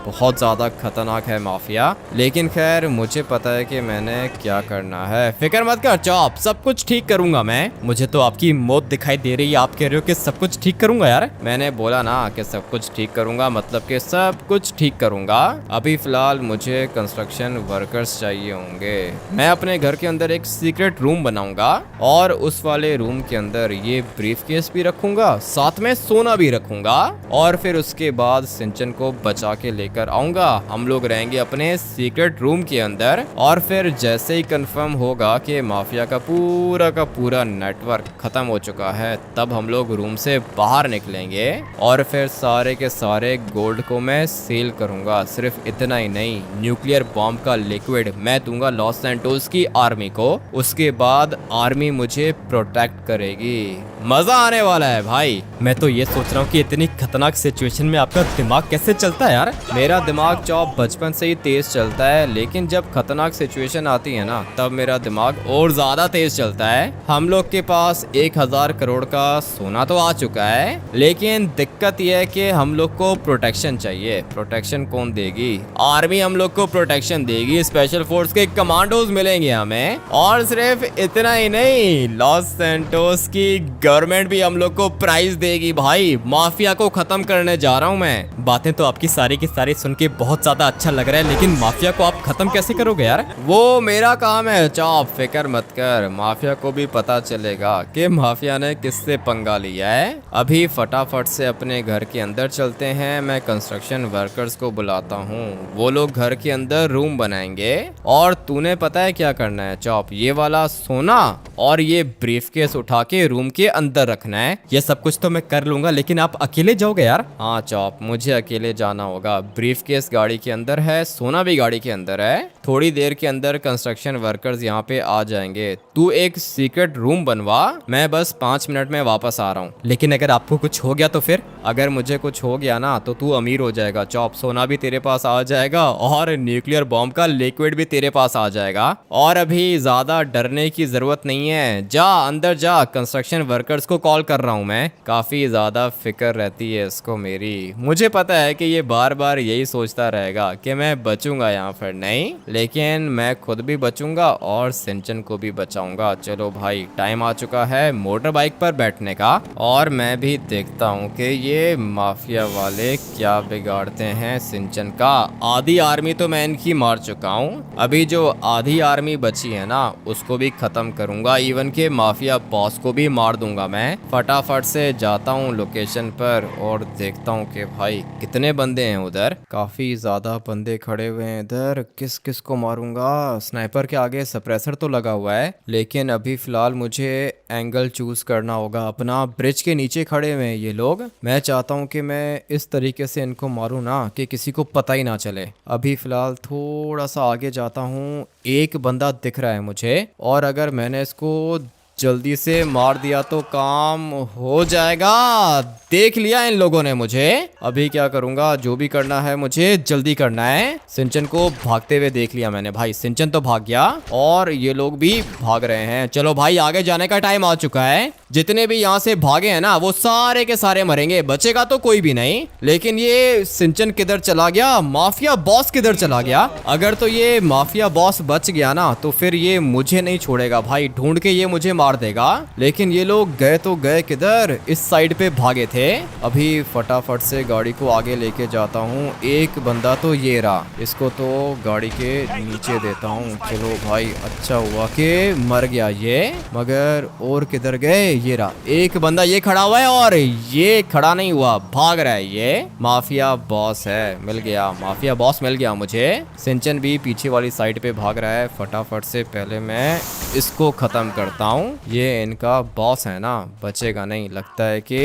बहुत ज़्यादा खतरनाक है माफिया। लेकिन खैर मुझे पता है कि मैंने क्या करना है। फिक्र मत कर चॉप, सब कुछ ठीक करूंगा मैं। मुझे तो आपकी मौत दिखाई दे रही है। आप कह रहे हो कि सब कुछ ठीक करूंगा यार? मैंने बोला ना कि सब कुछ ठीक करूंगा, मतलब कि सब कुछ ठीक करूंगा। अभी फिलहाल मुझे कंस्ट्रक्शन वर्कर्स चाहिए होंगे। मैं अपने घर के अंदर एक सीक्रेट रूम बनाऊंगा और उस वाले रूम के अंदर ये ब्रीफ केस भी रखूंगा, साथ में सोना भी रखूंगा। और फिर उसके बाद सिंचन को बचा के लेकर आऊंगा। हम लोग रहेंगे अपने सीक्रेट रूम के अंदर और फिर जैसे ही कंफर्म होगा कि माफिया का पूरा नेटवर्क खत्म हो चुका है, तब हम लोग रूम से बाहर निकलेंगे और फिर सारे के सारे गोल्ड को मैं सेल करूंगा। सिर्फ इतना ही नहीं, न्यूक्लियर बॉम्ब का लिक्विड मैं दूंगा लॉस सैंटोस की आर्मी को। उसके बाद आर्मी मुझे प्रोटेक्ट करेगी। मजा आने वाला है भाई। मैं तो ये सोच रहा हूँ कि इतनी खतरनाक सिचुएशन में आपका दिमाग कैसे चलता है यार? मेरा दिमाग चॉप बचपन से ही तेज चलता है, लेकिन जब खतरनाक सिचुएशन आती है ना तब मेरा दिमाग और ज्यादा तेज चलता है। हम लोग के पास 1000 करोड़ का सोना तो आ चुका है, लेकिन दिक्कत यह है कि हम लोग को प्रोटेक्शन चाहिए। प्रोटेक्शन कौन देगी? आर्मी हम लोग को प्रोटेक्शन देगी। स्पेशल फोर्स के कमांडोज मिलेंगे हमें। और सिर्फ इतना ही नहीं, लॉस सैंटोस की गवर्नमेंट भी हम लोग को प्राइज देगी भाई। माफिया को खत्म करने जा रहा हूँ मैं। बातें तो आपकी सारी की सारी सुन के बहुत ज्यादा अच्छा लग रहा है, लेकिन माफिया को आप खत्म कैसे करोगे यार? वो मेरा काम है चॉप, फिक्र मत कर। माफिया को भी पता चलेगा कि माफिया ने किससे पंगा लिया है। अभी फटाफट से अपने घर के अंदर चलते हैं। मैं कंस्ट्रक्शन वर्कर्स को बुलाता हूँ, वो लोग घर के अंदर रूम बनाएंगे। और तूने पता है क्या करना है चॉप? ये वाला सोना और ये ब्रीफकेस उठा के रूम के अंदर रखना है। ये सब कुछ तो मैं कर लूंगा, लेकिन आप अकेले जाओगे यार? हाँ चॉप, मुझे अकेले जाना होगा। ब्रीफकेस गाड़ी के अंदर है, सोना भी गाड़ी के अंदर है। थोड़ी देर के अंदर कंस्ट्रक्शन वर्कर्स यहाँ पे आ जाएंगे। तू एक सीक्रेट रूम बनवा, मैं बस 5 मिनट में वापस आ रहा हूँ। लेकिन अगर आपको कुछ हो गया तो फिर? अगर मुझे कुछ हो गया ना तो तू अमीर हो जाएगा चॉप, सोना भी तेरे पास आ जाएगा और न्यूक्लियर बॉम्ब का लिक्विड भी तेरे पास आ जाएगा। और अभी ज्यादा डरने की जरूरत नहीं है, जा अंदर जा, कंस्ट्रक्शन वर्कर्स को कॉल कर रहा हूँ मैं। काफी ज्यादा फिक्र रहती है इसको मेरी, मुझे पता है कि ये बार बार यही सोचता रहेगा कि मैं बचूंगा यहाँ पर, नहीं लेकिन मैं खुद भी बचूंगा और सिंचन को भी बचाऊंगा। चलो भाई टाइम आ चुका है मोटर बाइक पर बैठने का, और मैं भी देखता हूँ कि ये माफिया वाले क्या बिगाड़ते हैं सिंचन का। आधी आर्मी तो मैं इनकी मार चुका हूँ, अभी जो आधी आर्मी बची है ना उसको भी खत्म करूंगा, इवन के माफिया बॉस को भी मार दूंगा मैं। फटाफट से जाता हूँ लोकेशन पर और देखता हूँ कि भाई कितने बंदे हैं उधर। काफी ज्यादा बंदे खड़े हुए हैं इधर, किस किस को मारूंगा। स्नाइपर के आगे सप्रेसर तो लगा हुआ है, लेकिन अभी फिलहाल मुझे एंगल चूज करना होगा अपना। ब्रिज के नीचे खड़े हुए हैं ये लोग, मैं चाहता हूँ कि मैं इस तरीके से इनको मारूं ना कि किसी को पता ही ना चले। अभी फिलहाल थोड़ा सा आगे जाता हूँ, एक बंदा दिख रहा है मुझे, और अगर मैंने इसको जल्दी से मार दिया तो काम हो जाएगा। देख लिया इन लोगों ने मुझे, अभी क्या करूंगा, जो भी करना है मुझे जल्दी करना है। सिंचन को भागते हुए देख लिया मैंने भाई, सिंचन तो भाग गया और ये लोग भी भाग रहे हैं। चलो भाई आगे जाने का टाइम आ चुका है, जितने भी यहाँ से भागे हैं ना वो सारे के सारे मरेंगे, बचेगा तो कोई भी नहीं। लेकिन ये सिंचन किधर चला गया, माफिया बॉस किधर चला गया? अगर तो ये माफिया बॉस बच गया ना तो फिर ये मुझे नहीं छोड़ेगा भाई, ढूंढ के ये मुझे मार देगा। लेकिन ये लोग गए तो गए किधर, इस साइड पे भागे थे। अभी फटाफट से गाड़ी को आगे लेके जाता हूँ। एक बंदा तो ये रहा, इसको तो गाड़ी के नीचे देता हूँ। चलो भाई अच्छा हुआ कि मर गया ये, मगर और किधर गए? ये रहा एक बंदा, ये खड़ा हुआ है और ये खड़ा नहीं हुआ, भाग रहा है। ये माफिया बॉस है, मिल गया, माफिया बॉस मिल गया मुझे। सिंचन भी पीछे वाली साइड पे भाग रहा है। फटाफट से पहले मैं इसको खत्म करता हूँ, ये इनका बॉस है ना, बचेगा नहीं, लगता है कि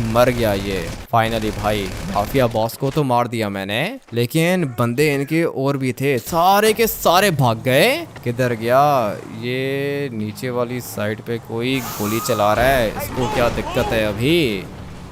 मर गया ये। फाइनली भाई माफिया बॉस को तो मार दिया मैंने, लेकिन बंदे इनके और भी थे, सारे के सारे भाग गए। किधर गया ये? नीचे वाली साइड पे कोई गोली चला रहा है, इसको क्या दिक्कत है? अभी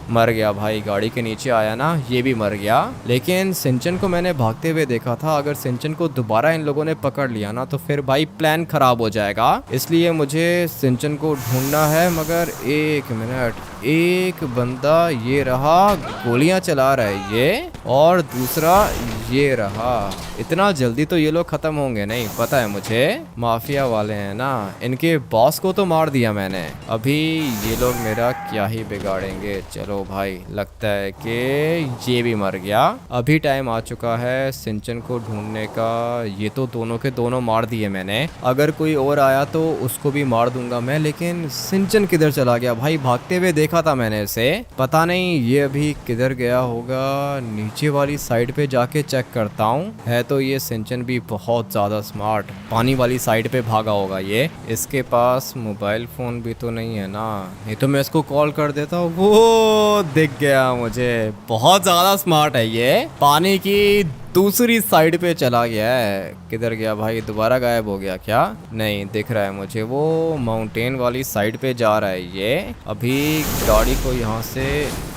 मर गया भाई, गाड़ी के नीचे आया ना, ये भी मर गया। लेकिन सिंचन को मैंने भागते हुए देखा था, अगर सिंचन को दोबारा इन लोगों ने पकड़ लिया ना तो फिर भाई प्लान खराब हो जाएगा। इसलिए मुझे सिंचन को ढूंढना है। मगर एक मिनट, एक बंदा ये रहा, गोलियां चला रहा है ये, और दूसरा ये रहा। इतना जल्दी तो ये लोग खत्म होंगे नहीं, पता है मुझे। माफिया वाले हैं ना, इनके बॉस को तो मार दिया मैंने, अभी ये लोग मेरा क्या ही बिगाड़ेंगे। चलो भाई लगता है कि ये भी मर गया। अभी टाइम आ चुका है सिंचन को ढूंढने का। ये तो दोनों के दोनों मार दिए मैंने, अगर कोई और आया तो उसको भी मार दूंगा मैं। लेकिन सिंचन किधर चला गया भाई? भागते हुए देखा था मैंने इसे, पता नहीं ये अभी किधर गया होगा। नीचे वाली साइड पे जाके चेक करता हूँ। है तो ये सिंचन भी बहुत ज्यादा स्मार्ट, पानी वाली साइड पे भागा होगा ये। इसके पास मोबाइल फोन भी तो नहीं है ना, नहीं तो मैं इसको कॉल कर देता हूँ। वो दिख गया मुझे, बहुत ज्यादा स्मार्ट है ये, पानी की दूसरी साइड पे चला गया है। किधर गया भाई? दोबारा गायब हो गया क्या? नहीं दिख रहा है मुझे, वो माउंटेन वाली साइड पे जा रहा है ये। अभी गाड़ी को यहाँ से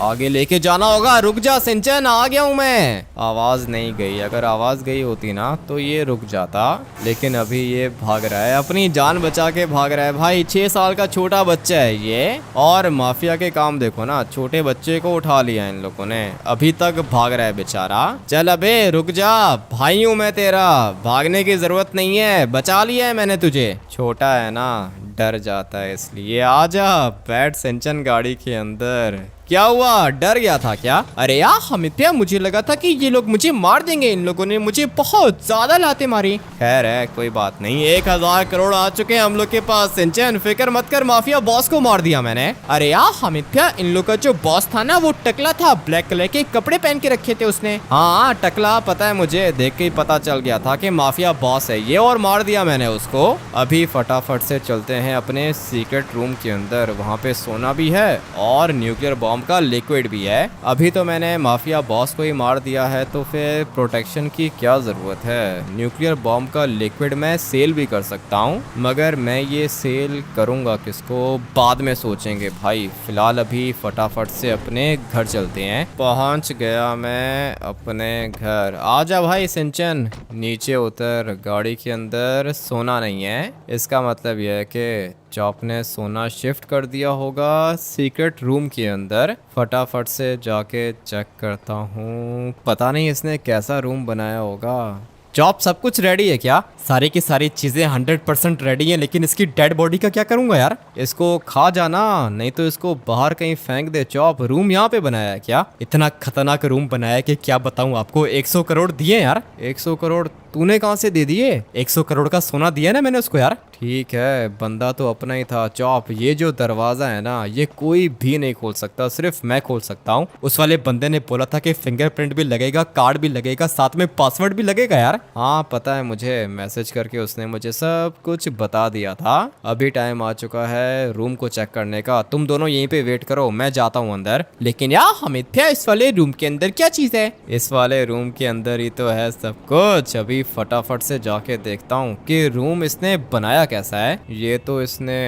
आगे लेके जाना होगा। रुक जा सिंचन, आ गया हूँ मैं। आवाज नहीं गई, अगर आवाज गई होती ना तो ये रुक जाता, लेकिन अभी ये भाग रहा है, अपनी जान बचा के भाग रहा है भाई। 6 साल का छोटा बच्चा है ये, और माफिया के काम देखो ना, छोटे बच्चे को उठा लिया इन लोगों ने, अभी तक भाग रहा है बेचारा। चल अबे रुक जा, भाई हूँ मैं तेरा, भागने की जरूरत नहीं है, बचा लिया है मैंने तुझे। छोटा है ना, डर जाता है, इसलिए आजा बैठ सिंचन गाड़ी के अंदर। क्या हुआ, डर गया था क्या? अरे यार हमित्या, मुझे लगा था कि ये लोग मुझे मार देंगे, इन लोगों ने मुझे बहुत ज्यादा लाते मारी। खैर है, कोई बात नहीं, 1000 करोड़ आ चुके हैं हम लोग के पास। सिंचन फिक्र मत कर, माफिया बॉस को मार दिया मैंने। अरे यार हमित्या, इन लोग का जो बॉस था ना वो टकला था, ब्लैक कलर के कपड़े पहन के रखे थे उसने। हाँ टकला, पता है मुझे, देख के ही पता चल गया था कि माफिया बॉस है ये, और मार दिया मैंने उसको। अभी फटाफट से चलते हैं अपने सीक्रेट रूम के अंदर। वहाँ पे सोना भी है और न्यूक्लियर बॉम्ब का लिक्विड भी है। अभी तो मैंने माफिया बॉस को ही मार दिया है, तो फिर प्रोटेक्शन की क्या ज़रूरत है। न्यूक्लियर बॉम्ब का लिक्विड मैं सेल भी कर सकता हूँ, मगर मैं ये सेल करूँगा किसको बाद में सोचेंगे भाई। फिलहाल अभी फटाफट से अपने घर चलते हैं। पहुँच गया मैं अपने घर। आजा भाई सिंचन, नीचे उतर। गाड़ी के अंदर सोना नहीं है, इसका मतलब यह है कि चॉप ने सोना शिफ्ट कर दिया होगा सीक्रेट रूम के अंदर। फटाफट से जाके चेक करता हूँ, पता नहीं इसने कैसा रूम बनाया होगा। चॉप, सब कुछ रेडी है क्या? सारी की सारी चीजें 100% रेडी हैं, लेकिन इसकी डेड बॉडी का क्या करूंगा यार? इसको खा जाना, नहीं तो इसको बाहर कहीं फेंक दे। चॉप, रूम यहाँ पे बनाया है क्या? इतना खतरनाक रूम बनाया है कि क्या बताऊं आपको। 100 करोड़ दिए यार। 100 करोड़ तूने कहाँ से दे दिए? 100 करोड़ का सोना दिया ना मैंने उसको यार। ठीक है, बंदा तो अपना ही था। चॉप, ये जो दरवाजा है ना, ये कोई भी नहीं खोल सकता, सिर्फ मैं खोल सकता हूँ। उस वाले बंदे ने बोला था कि फिंगरप्रिंट भी लगेगा, कार्ड भी लगेगा, साथ में पासवर्ड भी लगेगा यार। हाँ पता है मुझे, मैसेज करके उसने मुझे सब कुछ बता दिया था। अभी टाइम आ चुका है रूम को चेक करने का। तुम दोनों यहीं पे वेट करो, मैं जाता हूँ अंदर। लेकिन यार हमिद भैया, इस वाले रूम के अंदर क्या चीज है? इस वाले रूम के अंदर ही तो है सब कुछ। अभी फटाफट से जाके देखता हूँ कि रूम इसने बनाया कैसा है। ये तो इसने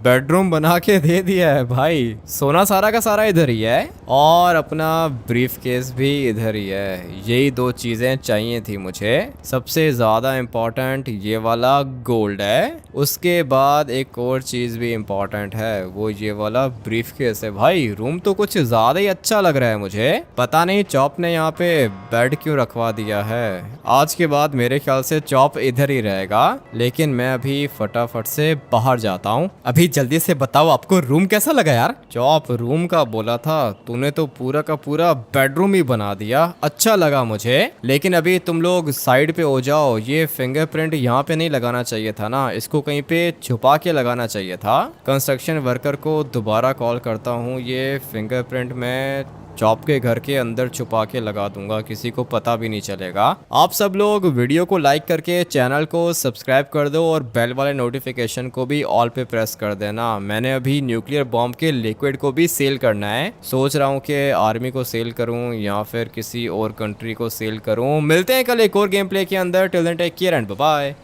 बेडरूम बना के दे दिया है भाई। सोना सारा का सारा इधर ही है और अपना ब्रीफ केस भी इधर ही है। यही दो चीज़ें चाहिए थी मुझे। सबसे ज़्यादा इम्पोर्टेंट ये वाला गोल्ड है, उसके बाद एक और चीज़ भी इम्पोर्टेंट है, वो ये वाला ब्रीफ केस है। भाई रूम तो कुछ ज़्यादा ही अच्छा लग रहा है मुझे। पता नहीं चॉप ने यहाँ पे बेड क्यों रखवा दिया है। आज के बाद मेरे ख्याल से चॉप इधर ही रहेगा, लेकिन मैं अभी फटाफट से बाहर जाता हूँ। अभी जल्दी से बताओ आपको रूम कैसा लगा यार? चॉप, रूम का बोला था, तूने तो पूरा का पूरा बेडरूम ही बना दिया। अच्छा लगा मुझे, लेकिन अभी तुम लोग साइड पे हो जाओ। ये फिंगरप्रिंट यहाँ पे नहीं लगाना चाहिए था ना, इसको कहीं पे छुपा के लगाना चाहिए था। कंस्ट्रक्शन वर्कर को दोबारा कॉल करता हूँ। ये फिंगरप्रिंट मैं चॉप के घर के अंदर छुपा के लगा दूंगा, किसी को पता भी नहीं चलेगा। आप सब लोग वीडियो को लाइक करके चैनल को सब्सक्राइब कर दो और बेल वाले नोटिफिकेशन को भी ऑल पे प्रेस कर देना। मैंने अभी न्यूक्लियर बॉम्ब के लिक्विड को भी सेल करना है। सोच रहा हूँ कि आर्मी को सेल करूँ या फिर किसी और कंट्री को सेल करूँ। मिलते हैं कल एक और गेम प्ले के अंदर। Till then take care and bye bye.